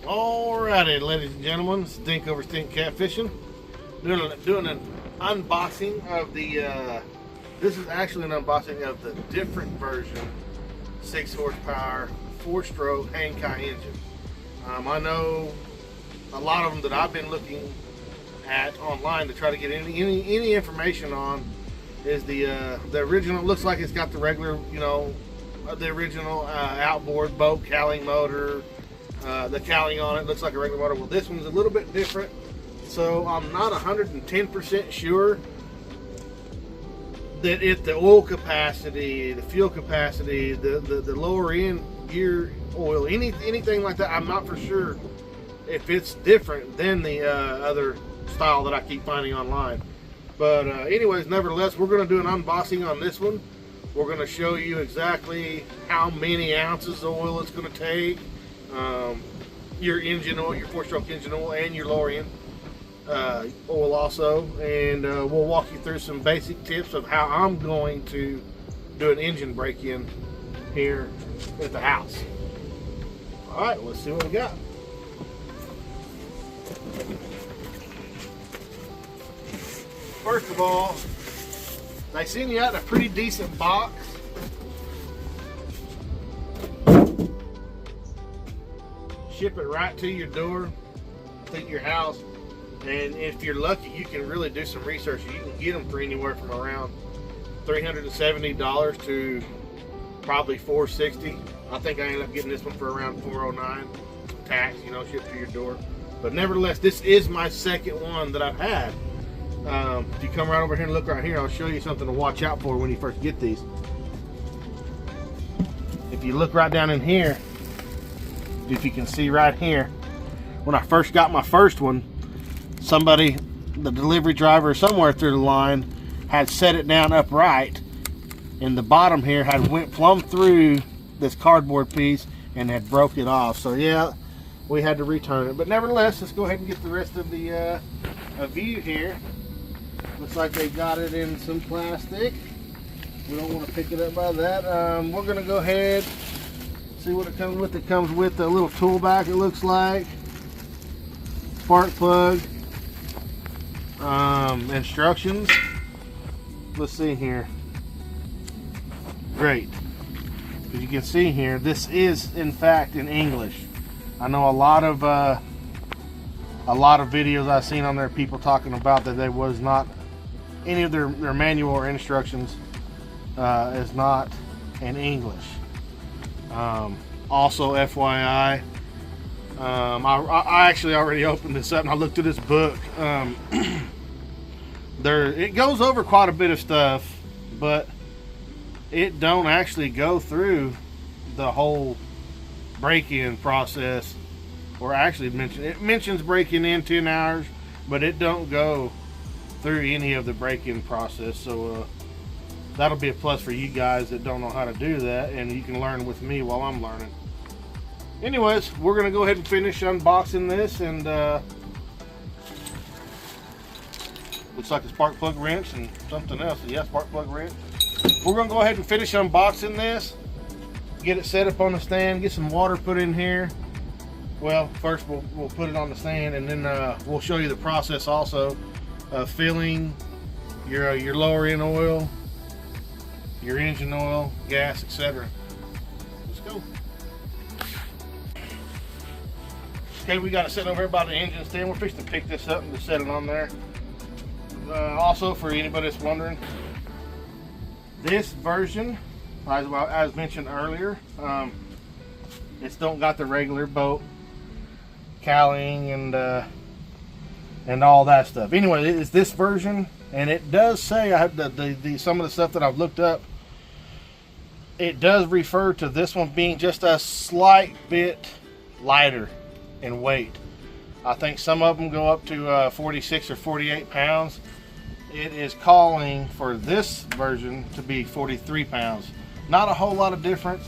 Alrighty, ladies and gentlemen, Stink Over Stink Catfishing. Doing an unboxing of the, this is actually an unboxing of the different version 6 horsepower 4-stroke HANGKAI engine. I know a lot of them that I've been looking at online to try to get any information on is the original. It looks like it's got the regular, you know, the original outboard boat cowling motor. The cowling on it looks like a regular motor. Well, this one's a little bit different, so I'm not 110% sure that if the oil capacity, the fuel capacity, the lower end gear oil, anything like that, I'm not for sure if it's different than the other style that I keep finding online. But anyways, nevertheless, we're going to do an unboxing on this one. We're going to show you exactly how many ounces of oil it's going to take, your engine oil, your 4-stroke engine oil, and your lower end oil also. And we'll walk you through some basic tips of how I'm going to do an engine break-in here at the house. All right, let's see what we got. First of all, they send you out in a pretty decent box. Ship it right to your door, to your house, and if you're lucky, you can really do some research. You can get them for anywhere from around $370 to probably $460. I think I ended up getting this one for around $409, tax, you know, shipped to your door. But nevertheless, this is my second one that I've had. If you come right over here and look right here, I'll show you something to watch out for when you first get these. If you look right down in here, if you can see right here, when I first got my first one, somebody, the delivery driver somewhere through the line, had set it down upright, and the bottom here had went plumb through this cardboard piece and had broke it off. So yeah, we had to return it. But nevertheless, let's go ahead and get the rest of the view here. Looks like they got it in some plastic. We don't want to pick it up by that. We're going to go ahead, see what it comes with. It comes with a little tool bag, it looks like. Spark plug. Instructions. Let's see here. Great. As you can see here, this is in fact in English. I know a lot of videos I've seen on there, people talking about that there was not any of their manual or instructions is not in English. Also, FYI, I actually already opened this up and I looked at this book. It goes over quite a bit of stuff, but it don't actually go through the whole break-in process. Or actually mentions breaking in 10 hours, but it don't go through any of the break-in process. So that'll be a plus for you guys that don't know how to do that, and you can learn with me while I'm learning. Anyways, we're gonna go ahead and finish unboxing this, and looks like a spark plug wrench and something else. Yeah, spark plug wrench. We're gonna go ahead and finish unboxing this, get it set up on the stand, get some water put in here. Well, first we'll put it on the stand, and then we'll show you the process also of filling your lower end oil, your engine oil, gas, etc. Let's go. Okay, we got it set over here by the engine stand. We're fixing to pick this up and just set it on there. Also, for anybody that's wondering, this version, as mentioned earlier, it's don't got the regular boat cowling and all that stuff. Anyway, it's this version, and it does say, I have some of the stuff that I've looked up, it does refer to this one being just a slight bit lighter in weight. I think some of them go up to 46 or 48 pounds. It is calling for this version to be 43 pounds. Not a whole lot of difference,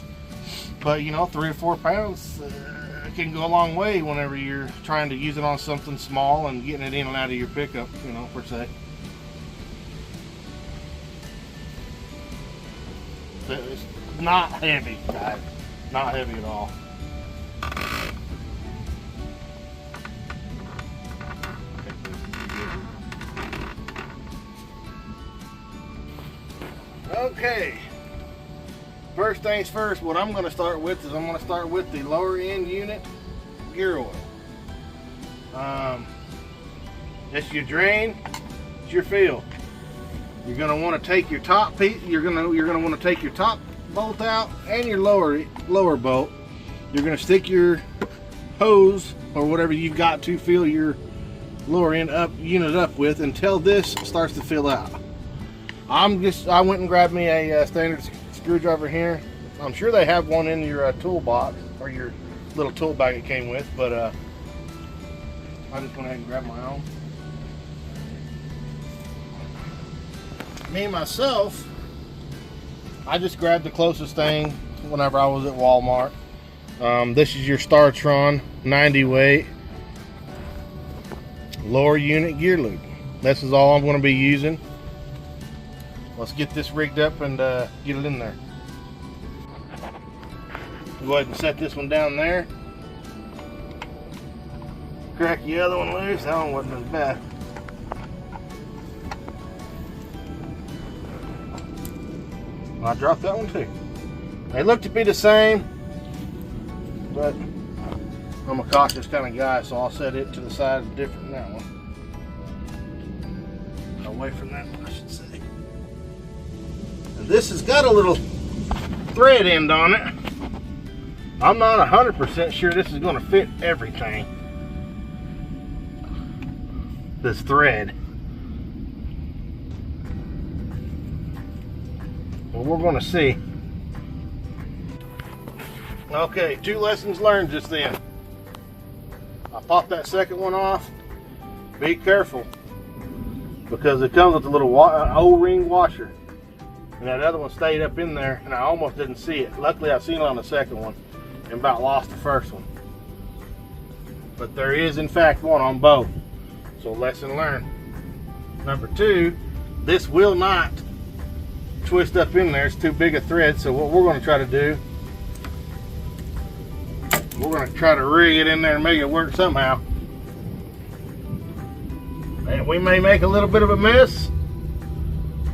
but you know, 3 or 4 pounds can go a long way whenever you're trying to use it on something small and getting it in and out of your pickup, you know, per se. It's not heavy, guys. Not heavy at all. Okay. First things first, what I'm going to start with is I'm going to start with the lower end unit gear oil. It's your drain, it's your fill. You're going to want to take your top piece, you're going to want to take your top bolt out and your lower bolt. You're going to stick your hose or whatever you've got to fill your lower end unit up with until this starts to fill out. I went and grabbed me a standard screwdriver here. I'm sure they have one in your toolbox or your little tool bag it came with, but I just went ahead and grabbed my own. Me myself, I just grabbed the closest thing whenever I was at Walmart. This is your Startron 90 weight lower unit gear lube. This is all I'm going to be using. Let's get this rigged up and get it in there. Go ahead and set this one down there. Crack the other one loose. That one wasn't as bad. I dropped that one too. They look to be the same, but I'm a cautious kind of guy, so I'll set it to the side different than that one. Away from that one, I should say. And this has got a little thread end on it. I'm not 100% sure this is going to fit everything. This thread. Well, we're going to see. Okay, 2 lessons learned just then. I popped that second one off. Be careful, because it comes with a little O-ring washer, and that other one stayed up in there, and I almost didn't see it. Luckily, I seen it on the second one, and about lost the first one. But there is, in fact, one on both. So lesson learned. Number 2, this will not twist up in there. It's too big a thread. So what we're going to try to do, we're going to try to rig it in there and make it work somehow. And we may make a little bit of a mess.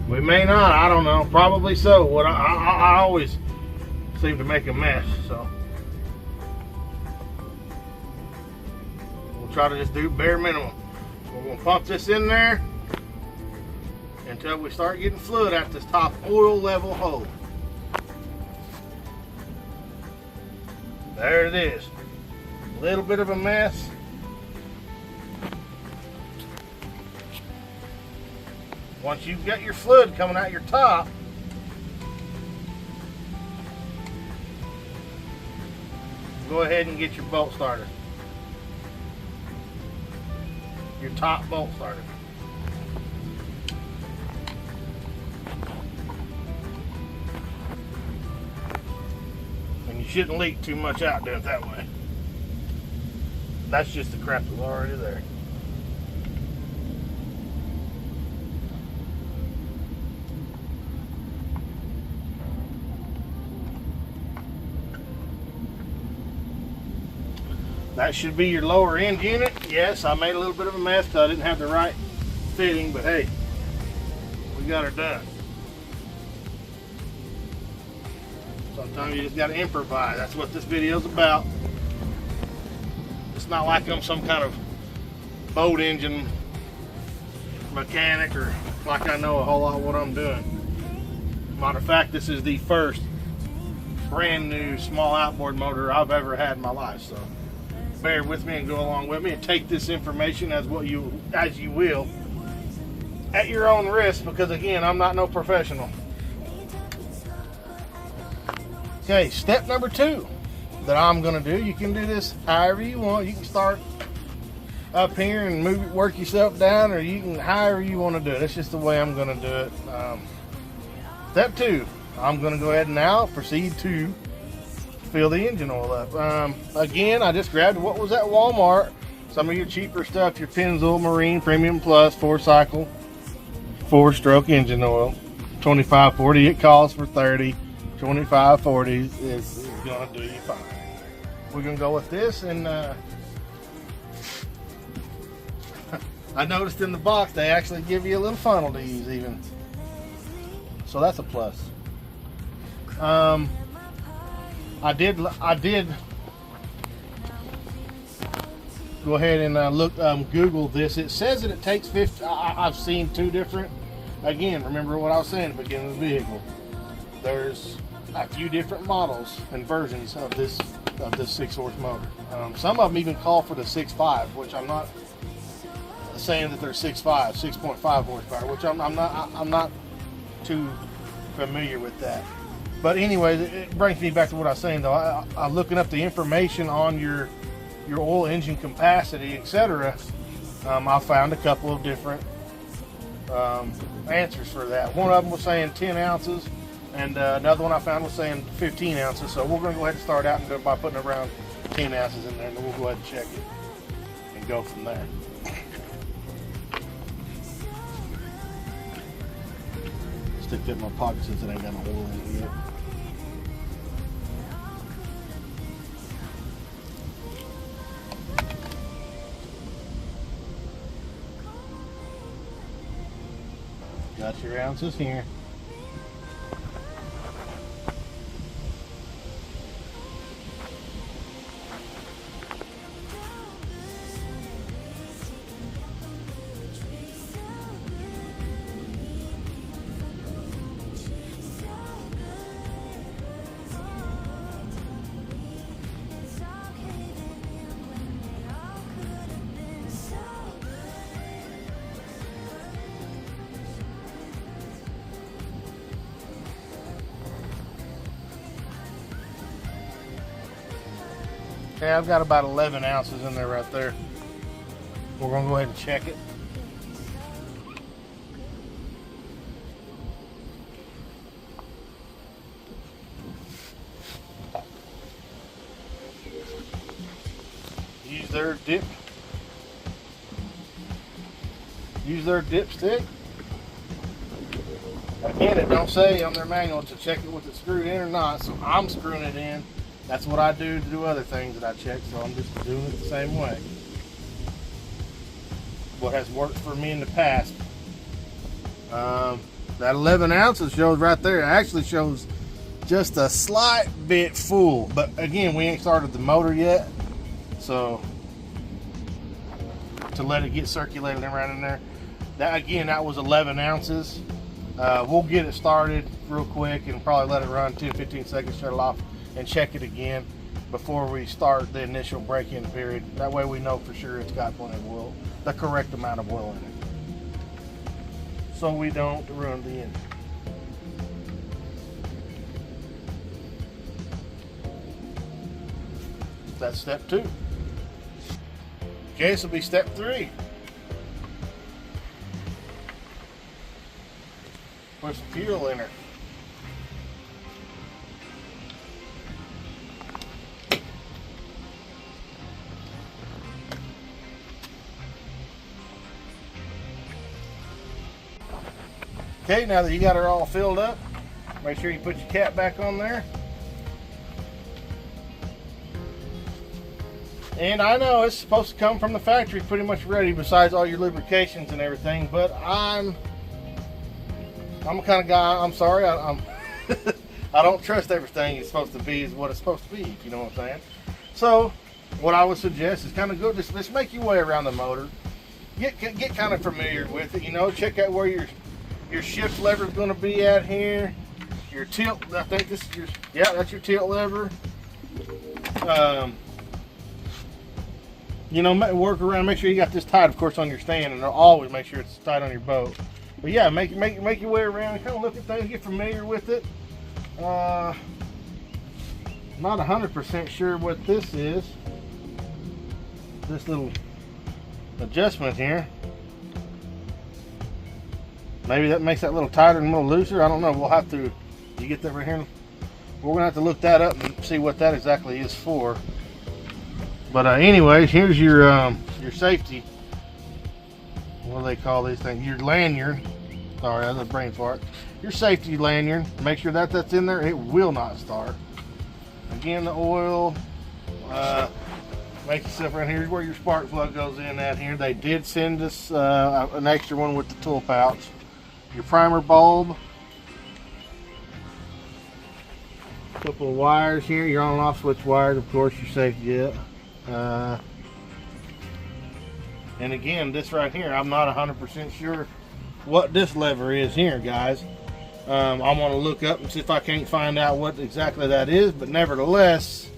We may not. I don't know. Probably so. What I always seem to make a mess. So we'll try to just do bare minimum. We're going to pump this in there until we start getting fluid at this top oil level hole. There it is. A little bit of a mess. Once you've got your fluid coming out your top, go ahead and get your bolt starter. Your top bolt starter. And you shouldn't leak too much out doing it that way. That's just the crap that's already there. That should be your lower end unit. Yes, I made a little bit of a mess because I didn't have the right fitting, but hey, we got her done. Sometimes you just got to improvise. That's what this video is about. It's not like I'm some kind of boat engine mechanic or like I know a whole lot of what I'm doing. Matter of fact, this is the first brand new small outboard motor I've ever had in my life. So bear with me and go along with me and take this information as you will at your own risk, because again, I'm not no professional. Okay, step number 2 that I'm going to do. You can do this however you want. You can start up here and work yourself down, or you can however you want to do it. That's just the way I'm going to do it. Step 2, I'm going to go ahead and now proceed to fill the engine oil up. Again, I just grabbed what was at Walmart. Some of your cheaper stuff, your Pennzoil Marine Premium Plus 4-cycle 4-stroke engine oil, 25-40. It calls for 30. 25-40 is gonna do you fine. We're gonna go with this, and I noticed in the box they actually give you a little funnel to use even. so that's a plus. I did go ahead and look, Google this. It says that it takes 50. I've seen two different. Again, remember what I was saying at the beginning of the vehicle. There's a few different models and versions of this 6-horse motor. Some of them even call for the 6.5, which I'm not saying that they're 6.5, 6.5 horsepower, which I'm not too familiar with that. But anyway, it brings me back to what I was saying though. I'm looking up the information on your oil engine capacity, etc. I found a couple of different answers for that. One of them was saying 10 ounces, and another one I found was saying 15 ounces. So we're going to go ahead and start out by putting around 10 ounces in there, and then we'll go ahead and check it and go from there. Stick that in my pocket since it ain't got no oil in it yet. Got your ounces here. Okay, I've got about 11 ounces in there right there. We're going to go ahead and check it. Use their dipstick. Again, it don't say on their manual to check it with it screwed in or not, so I'm screwing it in. That's what I do to do other things that I check, so I'm just doing it the same way. What has worked for me in the past. That 11 ounces shows right there. It actually shows just a slight bit full, but again, we ain't started the motor yet, so to let it get circulated around in there. That was 11 ounces. We'll get it started real quick and probably let it run 10-15 seconds, shut it off, and check it again before we start the initial break-in period. That way we know for sure it's got plenty of oil, the correct amount of oil in it, so we don't ruin the engine. That's step 2. Okay, this will be step 3. Put some fuel in her. Okay, now that you got her all filled up, make sure you put your cap back on there. And I know it's supposed to come from the factory pretty much ready, besides all your lubrications and everything, but I'm the kind of guy, I'm sorry, I don't trust everything it's supposed to be is what it's supposed to be, if you know what I'm saying. So what I would suggest is kind of go, just make your way around the motor, get kind of familiar with it, you know, check out where your shift lever is going to be at here. Your tilt, I think this is that's your tilt lever. You know, work around, make sure you got this tight, of course, on your stand, and always make sure it's tight on your boat. But yeah, make your way around, kind of look at things, get familiar with it. Not 100% sure what this is. This little adjustment here. Maybe that makes that a little tighter and a little looser. I don't know. We'll have to. You get that right here. We're gonna have to look that up and see what that exactly is for. But anyways, here's your safety. What do they call these things? Your lanyard. Sorry, that's a brain fart. Your safety lanyard. Make sure that's in there. It will not start. Again, the oil. Make yourself around here. Here's where your spark plug goes in at here. They did send us an extra one with the tool pouch. Your primer bulb. couple of wires here, your on and off switch wires, of course, your safety jet. And again, this right here, I'm not 100% sure what this lever is here, guys. I'm going to look up and see if I can't find out what exactly that is, but nevertheless,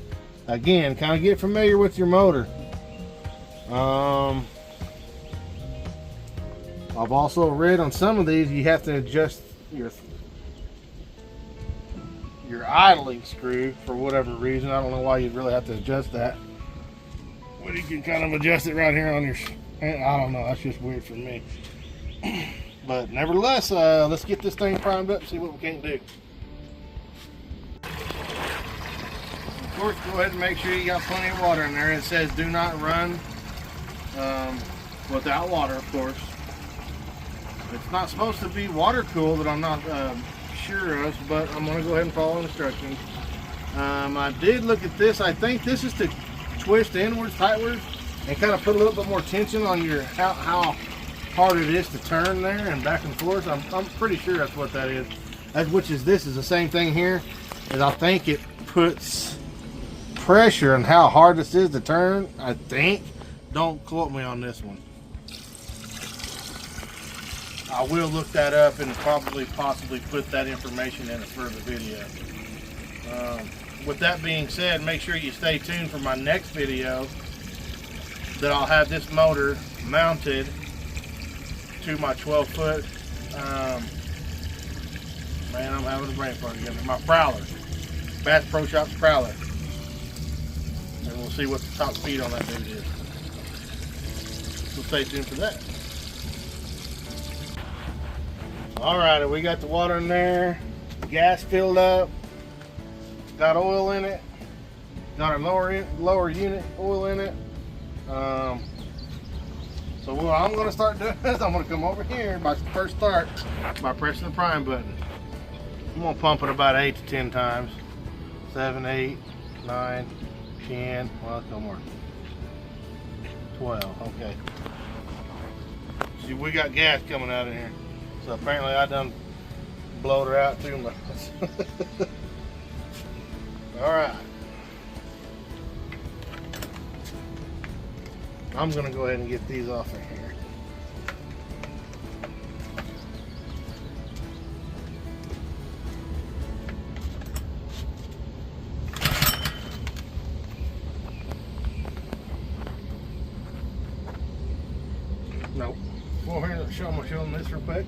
again, kind of get familiar with your motor. I've also read on some of these you have to adjust your idling screw for whatever reason. I don't know why you'd really have to adjust that. But you can kind of adjust it right here on your, I don't know, that's just weird for me. But nevertheless, let's get this thing primed up and see what we can do. Of course, go ahead and make sure you got plenty of water in there. It says do not run without water, of course. It's not supposed to be water cooled, that I'm not sure of, but I'm going to go ahead and follow instructions. I did look at this. I think this is to twist inwards, tightwards, and kind of put a little bit more tension on your how hard it is to turn there and back and forth. I'm pretty sure that's what that is. This is the same thing here. Is I think it puts pressure on how hard this is to turn. I think. Don't quote me on this one. I will look that up and possibly put that information in a further video. With that being said, make sure you stay tuned for my next video that I'll have this motor mounted to my 12-foot, man, I'm having a brain fart again, my Prowler, Bass Pro Shops Prowler. And we'll see what the top speed on that dude is. So stay tuned for that. Alright, we got the water in there, gas filled up, got oil in it, got our lower unit oil in it. So what I'm going to start doing is I'm going to come over here, my first start, by pressing the prime button. I'm going to pump it about 8 to 10 times. 7, 8, 9, 10, well, no more. 12, okay. See, we got gas coming out of here. So apparently I done blowed her out too much. Alright. I'm going to go ahead and get these off of here. Nope. Go over here and show them this real quick.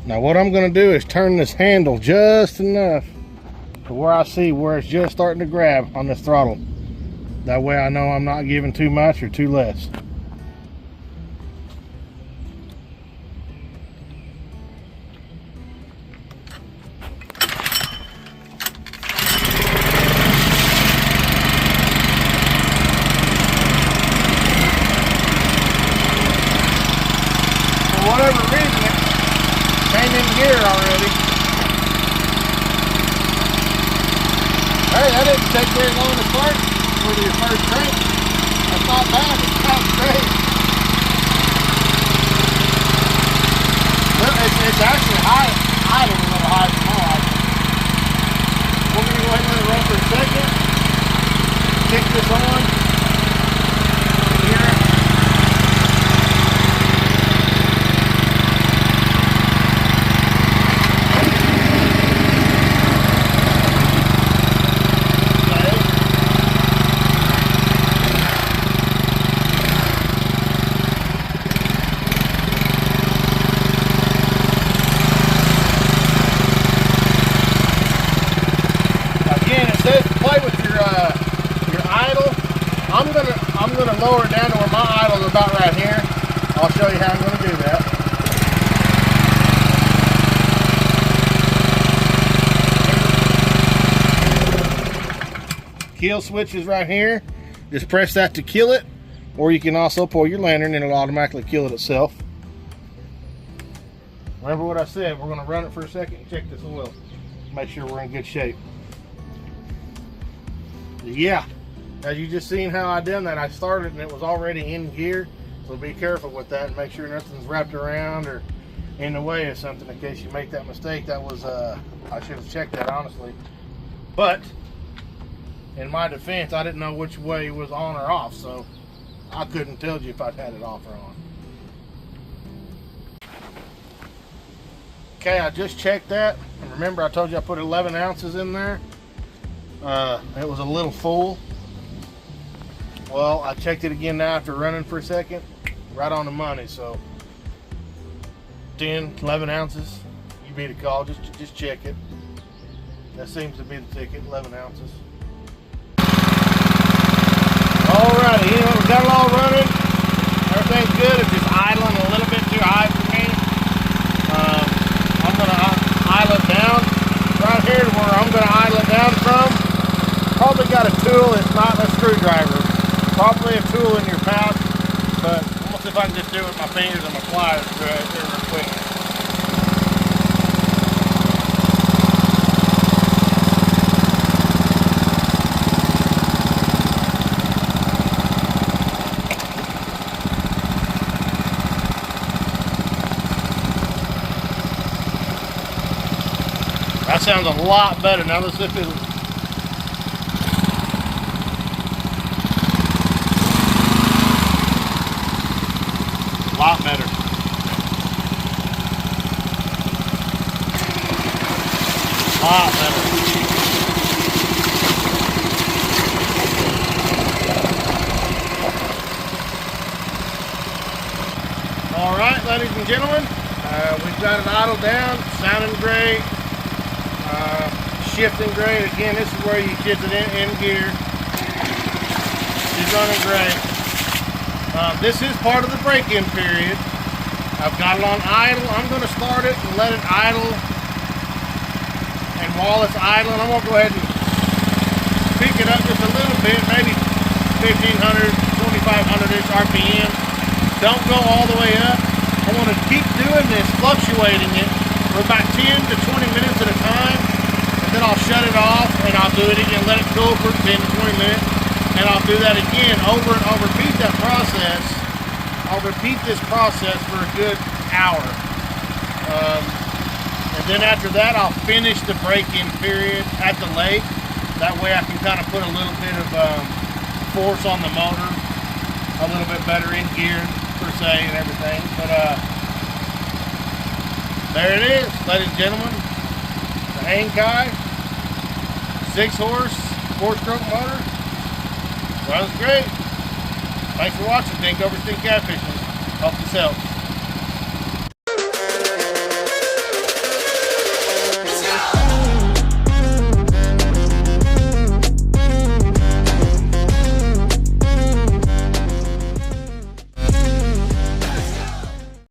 Now what I'm going to do is turn this handle just enough to where I see where it's just starting to grab on this throttle. That way I know I'm not giving too much or too less. For whatever reason, it came in gear already. Hey, that didn't take very long to start. For your first crank, that's not bad. It sounds great. Well, it's actually high. I don't know how high. We're going to go ahead and let it run for a second. Kick this on. Here. I'm gonna lower it down to where my idle is about right here. I'll show you how I'm gonna do that. Kill switch is right here. Just press that to kill it, or you can also pull your lantern and it'll automatically kill it itself. Remember what I said, we're gonna run it for a second and check this oil. Make sure we're in good shape. Yeah. As you just seen how I done that, I started and it was already in gear. So be careful with that and make sure nothing's wrapped around or in the way of something in case you make that mistake. That was, I should have checked that honestly. But in my defense, I didn't know which way it was on or off, so I couldn't tell you if I'd had it off or on. Okay, I just checked that. And remember, I told you I put 11 ounces in there. It was a little full. Well, I checked it again now after running for a second. Right on the money. So 10, 11 ounces. You beat a call. Just check it. That seems to be the ticket. 11 ounces. Alrighty, you know, we got it all running. Everything's good. It's just idling a little bit too high for me. I'm going to idle it down. Right here to where I'm going to idle it down from. Probably got a tool. It's not a screwdriver. Probably a tool in your pouch. But I'm going to see if I can just do it with my fingers and my pliers real quick. That sounds a lot better. Now let's see if it'll... A lot better. A lot better. All right, ladies and gentlemen, we've got it idled down, sounding great. Shifting great. Again, this is where you shift it in gear. She's running great. This is part of the break-in period. I've got it on idle. I'm going to start it and let it idle. And while it's idling, I'm going to go ahead and pick it up just a little bit, maybe 1,500, 2,500-ish RPM. Don't go all the way up. I want to keep doing this, fluctuating it for about 10 to 20 minutes at a time. Then I'll shut it off and I'll do it again, let it cool for 10 to 20 minutes, and I'll do that again over and over, repeat that process. I'll repeat this process for a good hour. And then after that, I'll finish the break-in period at the lake. That way I can kind of put a little bit of force on the motor, a little bit better in gear per se and everything. But there it is, ladies and gentlemen. The HANGKAI 6-horse, 4-stroke motor. Runs great. Thanks for watching. Dink Over Stink Catfishing. Hope this helps.